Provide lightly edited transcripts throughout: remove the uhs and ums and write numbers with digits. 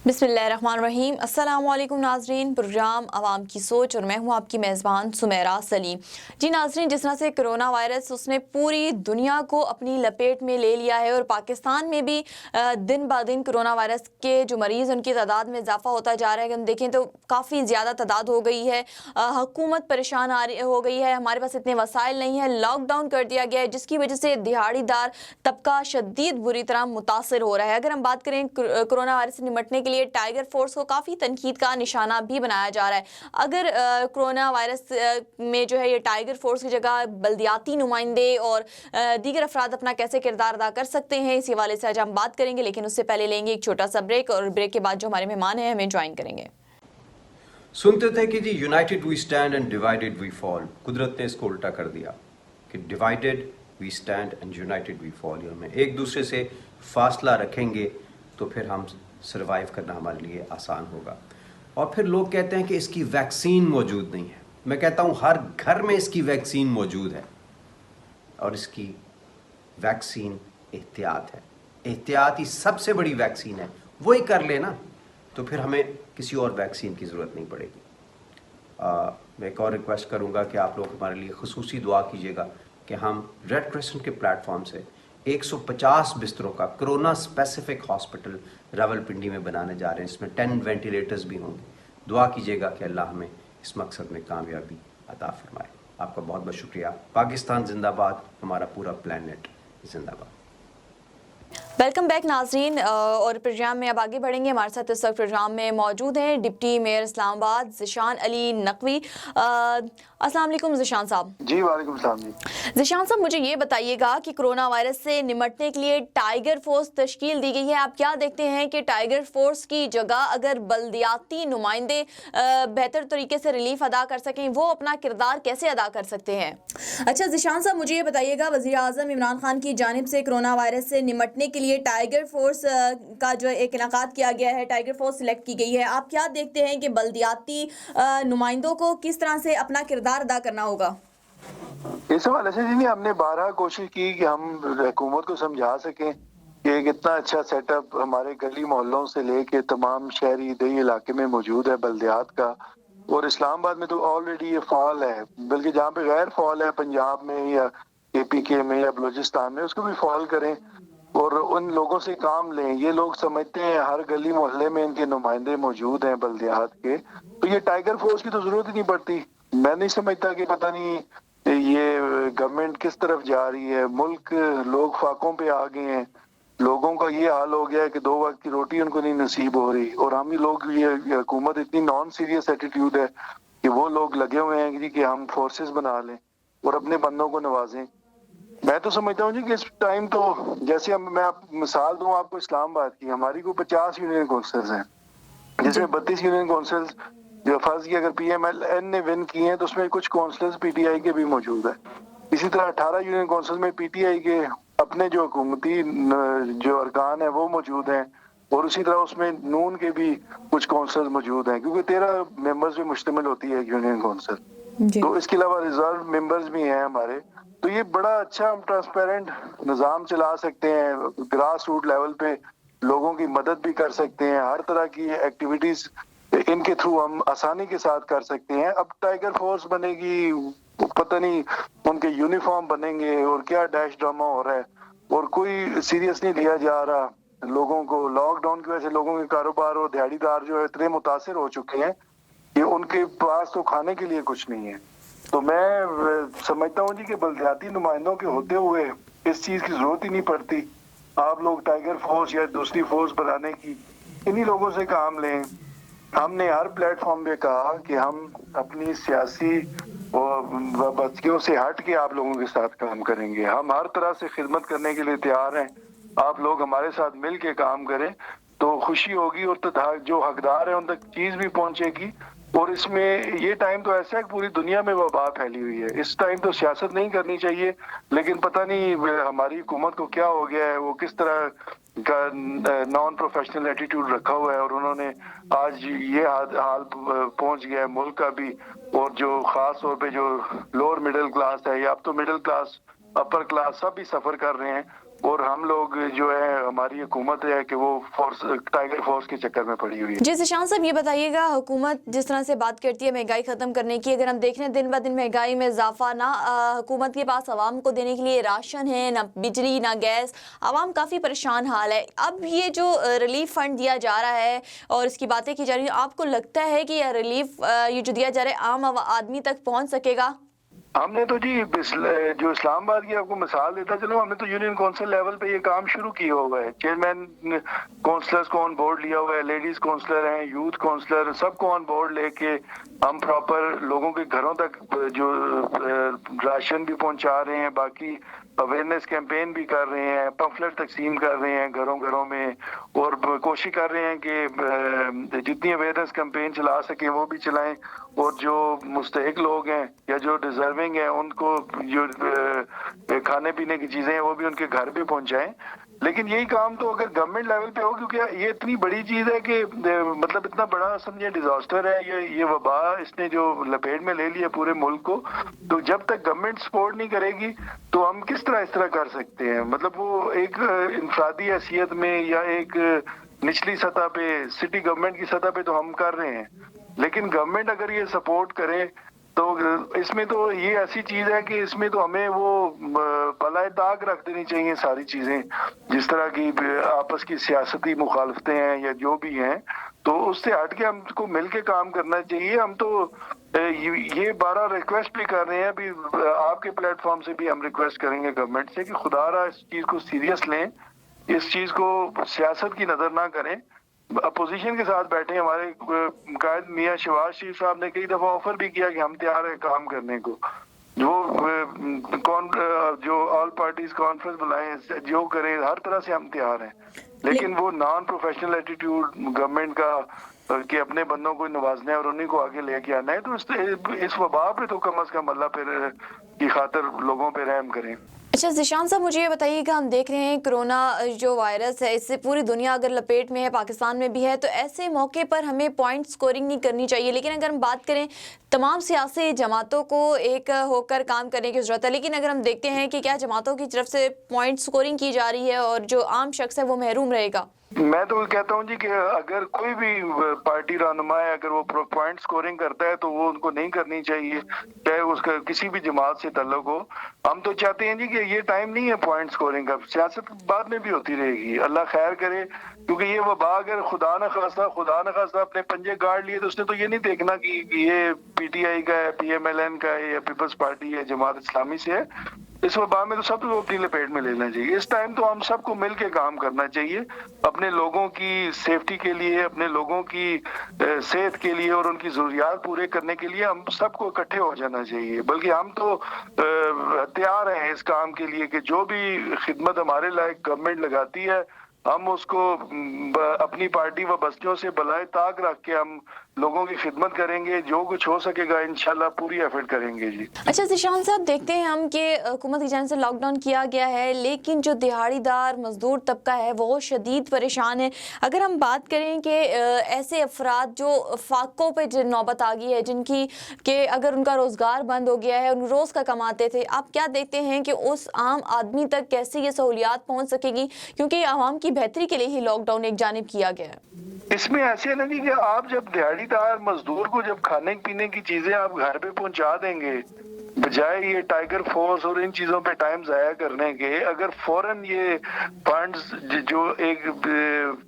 बिस्मिल्लाहिर्रहमानिर्रहीम। अस्सलामु अलैकुम नाज़रीन, प्रोग्राम अवाम की सोच और मैं हूँ आपकी मेज़बान सुमेरा सलीम। जी नाज़रीन, जिस तरह से कोरोना वायरस उसने पूरी दुनिया को अपनी लपेट में ले लिया है और पाकिस्तान में भी दिन ब दिन कोरोना वायरस के जो मरीज़ उनकी तादाद में इजाफा होता जा रहा है। हम देखें तो काफ़ी ज़्यादा तादाद हो गई है। हुकूमत परेशान हो गई है, हमारे पास इतने वसाइल नहीं है, लॉकडाउन कर दिया गया है जिसकी वजह से दिहाड़ीदार तबका शदीद बुरी तरह मुतासर हो रहा है। अगर हम बात करें कोरोना वायरस से निमटने के लिए टाइगर फोर्स को काफ़ी तनकीद का निशाना भी बनाया जा रहा है। अगर कोरोना वायरस में जो है ये टाइगर फोर्स की जगह बल्दियाती नुमाइंदे और दीगर अफराद अपना कैसे किरदार अदा कर सकते हैं, इस हवाले से आज हम बात करेंगे। लेकिन उससे पहले लेंगे एक छोटा सा ब्रेक और ब्रेक के बाद जो हमारे मेहमान हैं हमें ज्वाइन करेंगे। सुनते थे कि जी united we stand and divided we fall. कुदरत ने इसको उल्टा कर दिया कि divided we stand and united we fall. हमें एक दूसरे से फासला रखेंगे तो फिर हम सर्वाइव करना हमारे लिए आसान होगा। और फिर लोग कहते हैं कि इसकी वैक्सीन मौजूद नहीं है। मैं कहता हूँ हर घर में इसकी वैक्सीन मौजूद है और इसकी वैक्सीन एहतियात है। एहतियात ही सबसे बड़ी वैक्सीन है, वही कर लेना तो फिर हमें किसी और वैक्सीन की ज़रूरत नहीं पड़ेगी। मैं एक और रिक्वेस्ट करूँगा कि आप लोग हमारे लिए खुसूसी दुआ कीजिएगा कि हम रेड क्रिसेंट के प्लेटफॉर्म से 150 बिस्तरों का कोरोना स्पेसिफिक हॉस्पिटल रावलपिंडी में बनाने जा रहे हैं। इसमें 10 वेंटिलेटर्स भी होंगे। दुआ कीजिएगा कि अल्लाह हमें इस मकसद में कामयाबी अता फरमाए। आपका बहुत बहुत शुक्रिया। पाकिस्तान जिंदाबाद, हमारा पूरा प्लानट जिंदाबाद। वेलकम बैक नाज़रीन, और प्रोग्राम में अब आगे बढ़ेंगे। हमारे साथ इस वक्त प्रोग्राम में मौजूद हैं डिप्टी मेयर इस्लामाबाद ज़ीशान अली नकवी। अस्सलाम वालेकुम ज़ीशान साहब। जी वालेकुम सलाम जी। ज़ीशान साहब, मुझे ये बताइएगा कि कोरोना वायरस से निमटने के लिए टाइगर फोर्स तश्कील दी गई है। आप क्या देखते हैं कि टाइगर फोर्स की जगह अगर बल्दियाती नुमाइंदे बेहतर तरीके से रिलीफ अदा कर सकें, वो अपना किरदार कैसे अदा कर सकते हैं? अच्छा ज़ीशान साहब, मुझे ये बताइएगा, वज़ीर आज़म इमरान खान की जानिब से कोरोना वायरस से निमटने के लिए टाइगर फोर्स का जो एक इनाकात किया गया है, टाइगर फोर्स सिलेक्ट की गई है। आप क्या देखते हैं कि बल्दियाती नुमाइंदों को किस तरह से अपना किरदार अदा करना होगा? इस हवाले से जी हमने 12 कोशिश की कि हम हुकूमत को समझा सकें कि एक इतना अच्छा सेटअप हमारे गली मोहल्लों से लेके तमाम शहरी दही इलाके में मौजूद है बल्दियात का। और इस्लामाबाद में तो ऑलरेडी ये फॉल है, बल्कि जहाँ पे गैर फॉल है पंजाब में या KPK में या बलूचिस्तान में, उसको भी फॉल करें और उन लोगों से काम लें। ये लोग समझते हैं हर गली मोहल्ले में इनके नुमाइंदे मौजूद हैं बल्दियात के, तो ये टाइगर फोर्स की तो जरूरत ही नहीं पड़ती। मैं नहीं समझता कि पता नहीं ये गवर्नमेंट किस तरफ जा रही है। मुल्क लोग फाकों पे आ गए हैं, लोगों का ये हाल हो गया है कि 2 वक्त की रोटी उनको नहीं नसीब हो रही। और हम ही लोग, ये हुकूमत इतनी नॉन सीरियस एटीट्यूड है कि वो लोग लगे हुए हैं कि हम फोर्सेस बना लें और अपने बंदों को नवाजें। मैं तो समझता हूँ जी कि इस टाइम तो जैसे मैं मिसाल दूं आपको इस्लामाबाद की, हमारी को 50 यूनियन काउंसिल्स हैं जिसमें 32 यूनियन काउंसिल्स जो फर्ज की अगर PMLN ने विन किए हैं तो उसमें कुछ काउंसिलर्स PTI के भी मौजूद है। इसी तरह 18 यूनियन काउंसिल में PTI के अपने जो हुकूमती जो अरकान है वो मौजूद हैं और उसी तरह उसमें नून के भी कुछ काउंसिलर्स मौजूद हैं, क्योंकि 13 मेंबर्स पे मुश्तमिल होती है यूनियन काउंसिल। तो इसके अलावा रिजर्व मेंबर्स भी हैं हमारे। तो ये बड़ा अच्छा हम ट्रांसपेरेंट निज़ाम चला सकते हैं, ग्रास रूट लेवल पे लोगों की मदद भी कर सकते हैं। हर तरह की एक्टिविटीज इनके थ्रू हम आसानी के साथ कर सकते हैं। अब टाइगर फोर्स बनेगी, पता नहीं उनके यूनिफॉर्म बनेंगे और क्या डैश ड्रामा हो रहा है और कोई सीरियस नहीं लिया जा रहा। लोगों को लॉकडाउन की वजह से लोगों के कारोबार और दिहाड़ीदार जो है इतने मुतासिर हो चुके हैं कि उनके पास तो खाने के लिए कुछ नहीं है। तो मैं समझता हूँ जी कि बल्दियाती नुमाइंदों के होते हुए इस चीज की जरूरत ही नहीं पड़ती। आप लोग टाइगर फोर्स या दूसरी फोर्स बनाने की इन्हीं लोगों से काम लें। हमने हर प्लेटफॉर्म पे कहा कि हम अपनी सियासी बच्चियों से हट के आप लोगों के साथ काम करेंगे। हम हर तरह से खिदमत करने के लिए तैयार हैं। आप लोग हमारे साथ मिल के काम करें तो खुशी होगी और जो हकदार है उन तक चीज भी पहुंचेगी। और इसमें ये टाइम तो ऐसा है कि पूरी दुनिया में वबा फैली हुई है। इस टाइम तो सियासत नहीं करनी चाहिए, लेकिन पता नहीं हमारी हुकूमत को क्या हो गया है, वो किस तरह का नॉन प्रोफेशनल एटीट्यूड रखा हुआ है और उन्होंने आज ये हाल पहुंच गया है मुल्क का भी। और जो खास तौर पे जो लोअर मिडिल क्लास है या अब तो मिडिल क्लास अपर क्लास सब भी सफर कर रहे हैं, और हम लोग जो है हमारी हुकूमत है कि वो फोर्स टाइगर फोर्स के चक्कर में पड़ी हुई है। जी ज़ीशान साहब, ये बताइएगा, हुकूमत जिस तरह से बात करती है महंगाई ख़त्म करने की, अगर हम देख रहे हैं दिन ब दिन महंगाई में इजाफा, ना हुकूमत के पास आवाम को देने के लिए राशन है, ना बिजली, ना गैस, आवाम काफ़ी परेशान हाल है। अब ये जो रिलीफ फंड दिया जा रहा है और इसकी बातें की जा रही हैं, आपको लगता है कि यह रिलीफ ये जो दिया जा रहा है आम आदमी तक पहुँच सकेगा? हमने तो जी जो इस्लामाबाद की आपको मिसाल देता चलो, हमने तो यूनियन काउंसिल लेवल पे ये काम शुरू किया हुआ है। चेयरमैन काउंसलर्स को ऑन बोर्ड लिया हुआ है, लेडीज काउंसलर हैं, यूथ काउंसलर, सबको ऑन बोर्ड लेके हम प्रॉपर लोगों के घरों तक जो राशन भी पहुंचा रहे हैं, बाकी अवेयरनेस कैंपेन भी कर रहे हैं, पम्फलेट तकसीम कर रहे हैं घरों घरों में, और कोशिश कर रहे हैं कि जितनी अवेयरनेस कैंपेन चला सके वो भी चलाएं, और जो मुस्तहिक लोग हैं या जो डिजर्विंग हैं उनको जो खाने पीने की चीजें हैं वो भी उनके घर पे पहुंचाएं। लेकिन यही काम तो अगर गवर्नमेंट लेवल पे हो, क्योंकि ये इतनी बड़ी चीज है कि मतलब इतना बड़ा समझे डिजास्टर है ये वबा, इसने जो लपेट में ले लिया पूरे मुल्क को, तो जब तक गवर्नमेंट सपोर्ट नहीं करेगी तो हम किस तरह इस तरह कर सकते हैं। मतलब वो एक इंफरादी हैसियत में या एक निचली सतह पे, सिटी गवर्नमेंट की सतह पे तो हम कर रहे हैं, लेकिन गवर्नमेंट अगर ये सपोर्ट करे तो इसमें तो ये ऐसी चीज है कि इसमें तो हमें वो बलाए ताक रख देनी चाहिए सारी चीजें, जिस तरह की आपस की सियासती मुखालफतें हैं या जो भी हैं, तो उससे हट के हमको मिल के काम करना चाहिए। हम तो ये 12 रिक्वेस्ट भी कर रहे हैं, अभी आपके प्लेटफॉर्म से भी हम रिक्वेस्ट करेंगे गवर्नमेंट से कि खुदारा इस चीज को सीरियस लें, इस चीज को सियासत की नजर ना करें, अपोजिशन के साथ बैठे। हमारे कायद मियां शहबाज शरीफ साहब ने कई दफा ऑफर भी किया कि हम तैयार हैं काम करने को, जो ऑल पार्टीज कॉन्फ्रेंस बुलाएं, जो करें, हर तरह से हम तैयार हैं, लेकिन वो नॉन प्रोफेशनल एटीट्यूड गवर्नमेंट का कि अपने बंदों को नवाजना है और उन्हीं को आगे लेके आना है, तो इस वबा पे तो कम अज कम अल्लाह पे की खातिर लोगों पे रहम करें। अच्छा ज़ीशान साहब, मुझे ये बताइएगा, हम देख रहे हैं कोरोना जो वायरस है इससे पूरी दुनिया अगर लपेट में है, पाकिस्तान में भी है, तो ऐसे मौके पर हमें पॉइंट स्कोरिंग नहीं करनी चाहिए। लेकिन अगर हम बात करें, तमाम सियासी जमातों को एक होकर काम करने की ज़रूरत है, लेकिन अगर हम देखते हैं कि क्या जमातों की तरफ से पॉइंट स्कोरिंग की जा रही है और जो आम शख्स है वो महरूम रहेगा? मैं तो कहता हूँ जी कि अगर कोई भी पार्टी रहनुमा है, अगर वो पॉइंट स्कोरिंग करता है तो वो उनको नहीं करनी चाहिए, चाहे उसका किसी भी जमात से ताल्लुक हो। हम तो चाहते हैं जी कि ये टाइम नहीं है पॉइंट स्कोरिंग का, सियासत बाद में भी होती रहेगी, अल्लाह खैर करे, क्योंकि ये वबा अगर खुदा न खास्ता अपने पंजे गाड़ लिए तो उसने तो ये नहीं देखना कि ये पीटीआई का है, पीएमएलएन का है या पीपल्स पार्टी है, जमात इस्लामी से है। इस वबा में तो सब लोग अपनी लपेट में लेना चाहिए। इस टाइम तो हम सबको मिल के काम करना चाहिए, अपने लोगों की सेफ्टी के लिए, अपने लोगों की सेहत के लिए और उनकी जरूरियात पूरे करने के लिए हम सबको इकट्ठे हो जाना चाहिए। बल्कि हम तो तैयार हैं इस काम के लिए कि जो भी खिदमत हमारे लायक गवर्नमेंट लगाती है, हम उसको अपनी पार्टी व बस्तियों से बलाए ताक रख के हम लोगों की खिदमत करेंगे, जो कुछ हो सकेगा इंशाल्लाह पूरी एफर्ट करेंगे जी। अच्छा ज़ीशान साहब, देखते हैं हम कि हुकूमत की जानिब से लॉकडाउन किया गया है, लेकिन जो दिहाड़ीदार मजदूर तबका है वो शदीद परेशान है। अगर हम बात करें कि ऐसे अफराद जो फाकों पे जो नौबत आ गई है, जिनकी कि अगर उनका रोज़गार बंद हो गया है, उन रोज़ का कमाते थे, आप क्या देखते हैं कि उस आम आदमी तक कैसे ये सहूलियात पहुँच सकेगी, क्योंकि आवाम की बेहतरी के लिए ही लॉकडाउन एक जानिब किया गया है? इसमें ऐसे ना जी कि आप जब दिहाड़ीदार मजदूर को जब खाने पीने की चीजें आप घर पे पहुंचा देंगे, बजाय ये टाइगर फोर्स और इन चीजों पे टाइम जाया करने के, अगर फौरन ये फंड्स जो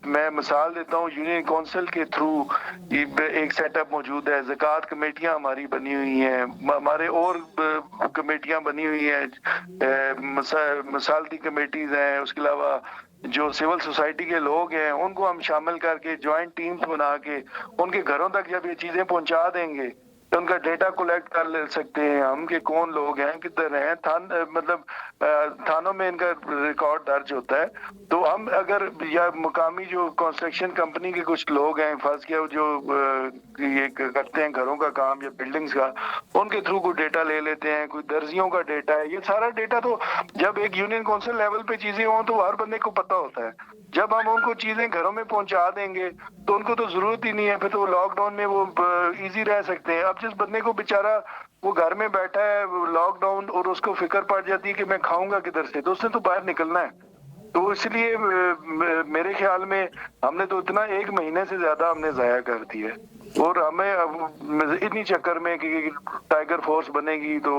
मैं मिसाल देता हूँ, यूनियन काउंसिल के थ्रू एक सेटअप मौजूद है, ज़कात कमेटियां हमारी बनी हुई हैं, हमारे और कमेटियां बनी हुई हैं, मसालती कमेटीज हैं, उसके अलावा जो सिविल सोसाइटी के लोग हैं उनको हम शामिल करके ज्वाइंट टीम्स बना के उनके घरों तक जब ये चीजें पहुंचा देंगे तो उनका डेटा कलेक्ट कर ले सकते हैं हम कि कौन लोग हैं, किधर हैं, मतलब थानों में इनका रिकॉर्ड दर्ज होता है। तो हम अगर या मुकामी जो कंस्ट्रक्शन कंपनी के कुछ लोग हैं, फर्ज किया जो ये करते हैं घरों का काम या बिल्डिंग्स का, उनके थ्रू कोई डेटा ले लेते हैं, कोई दर्जियों का डेटा है, ये सारा डेटा तो जब एक यूनियन काउंसिल लेवल पे चीजें हों तो हर बंदे को पता होता है। जब हम उनको चीजें घरों में पहुंचा देंगे तो उनको तो जरूरत ही नहीं है, फिर तो लॉकडाउन में वो इजी रह सकते हैं। अब अब जिस बंदे को बेचारा वो घर में बैठा है लॉकडाउन और उसको फिक्र पड़ जाती है कि मैं खाऊंगा किधर से, तो उसने तो बाहर निकलना है। तो इसलिए मेरे ख्याल में हमने तो इतना 1 महीने से ज्यादा हमने जाया कर दिया है। और हमें अब इन्हीं चक्कर में कि टाइगर फोर्स बनेगी तो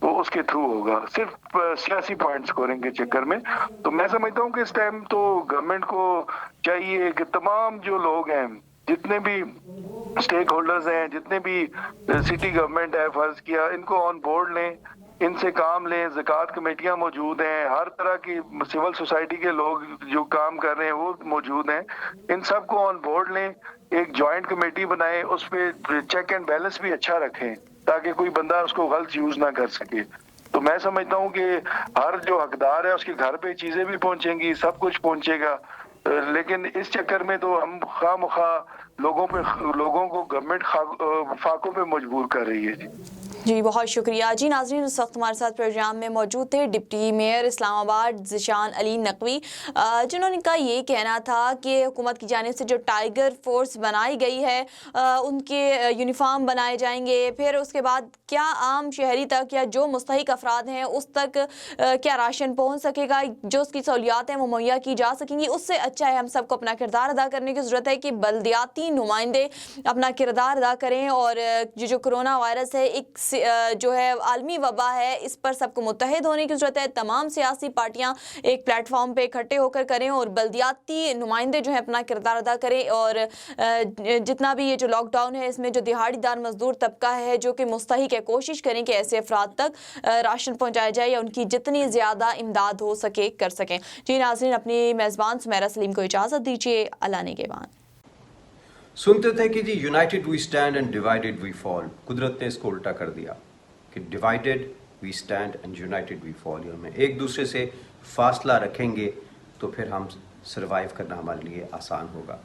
वो उसके थ्रू होगा, सिर्फ सियासी पॉइंट स्कोरिंग के चक्कर में। तो मैं समझता हूँ कि इस टाइम तो गवर्नमेंट को चाहिए कि तमाम जो लोग हैं, जितने भी स्टेक होल्डर्स हैं, जितने भी सिटी गवर्नमेंट है फर्ज किया, इनको ऑन बोर्ड लें, इनसे काम लें। ज़कात कमेटियां मौजूद हैं, हर तरह की सिविल सोसाइटी के लोग जो काम कर रहे हैं वो मौजूद हैं, इन सबको ऑन बोर्ड लें, एक जॉइंट कमेटी बनाएं, उस पर चेक एंड बैलेंस भी अच्छा रखें ताकि कोई बंदा उसको गलत यूज ना कर सके। तो मैं समझता हूँ कि हर जो हकदार है उसके घर पे चीजें भी पहुंचेंगी, सब कुछ पहुंचेगा। लेकिन इस चक्कर में तो हम खामखा लोगों को गवर्नमेंट फाकों पे मजबूर कर रही है। जी बहुत शुक्रिया। जी नाज़रीन, उस वक्त हमारे साथ प्रोग्राम में मौजूद थे डिप्टी मेयर इस्लामाबाद ज़ीशान अली नकवी, जिन्होंने का ये कहना था कि हुकूमत की जानिब से जो टाइगर फोर्स बनाई गई है उनके यूनिफॉर्म बनाए जाएंगे, फिर उसके बाद क्या आम शहरी तक या जो मुस्तहिक अफराद हैं उस तक क्या राशन पहुँच सकेगा, जो उसकी सहूलियात हैं वो मुहैया की जा सकेंगी। उससे अच्छा है हम सबको अपना किरदार अदा करने की ज़रूरत है कि बल्दियाती नुमाइंदे अपना किरदार अदा करें और जो कोरोना वायरस है एक जो है आलमी वबा है, इस पर सबको मुत्तहिद होने की ज़रूरत है। तमाम सियासी पार्टियां एक प्लेटफॉर्म पे इकट्ठे होकर करें और बल्दियाती नुमाइंदे जो है अपना किरदार अदा करें। और जितना भी ये जो लॉकडाउन है इसमें जो दिहाड़ीदार मजदूर तबका है जो कि मुस्तहिक है, कोशिश करें कि ऐसे अफराद तक राशन पहुँचाया जाए या उनकी जितनी ज़्यादा इमदाद हो सके कर सकें। जी नाज़रीन, अपनी मेज़बान सुमेरा सलीम को इजाज़त दीजिए। अल्लाह ने के बाद। सुनते थे कि जी united we stand and divided we fall. कुदरत ने इसको उल्टा कर दिया कि divided we stand and united we fall. में एक दूसरे से फासला रखेंगे तो फिर हम सर्वाइव करना हमारे लिए आसान होगा।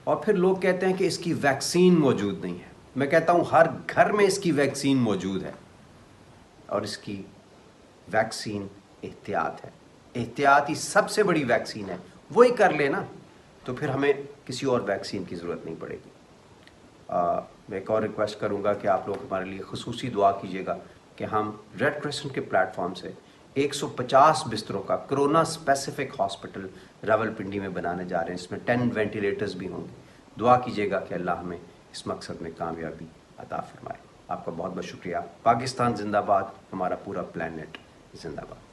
और फिर लोग कहते हैं कि इसकी वैक्सीन मौजूद नहीं है। मैं कहता हूँ हर घर में इसकी वैक्सीन मौजूद है और इसकी वैक्सीन एहतियात है। एहतियात ही सबसे बड़ी वैक्सीन है, वही कर लेना तो फिर हमें किसी और वैक्सीन की ज़रूरत नहीं पड़ेगी। मैं एक और रिक्वेस्ट करूंगा कि आप लोग हमारे लिए खुसूसी दुआ कीजिएगा कि हम रेड क्रिसेंट के प्लेटफॉर्म से 150 बिस्तरों का कोरोना स्पेसिफिक हॉस्पिटल रावलपिंडी में बनाने जा रहे हैं। इसमें 10 वेंटिलेटर्स भी होंगे। दुआ कीजिएगा कि अल्लाह हमें इस मकसद में कामयाबी अता फरमाए। आपका बहुत बहुत शुक्रिया। पाकिस्तान जिंदाबाद, हमारा पूरा प्लेनेट जिंदाबाद।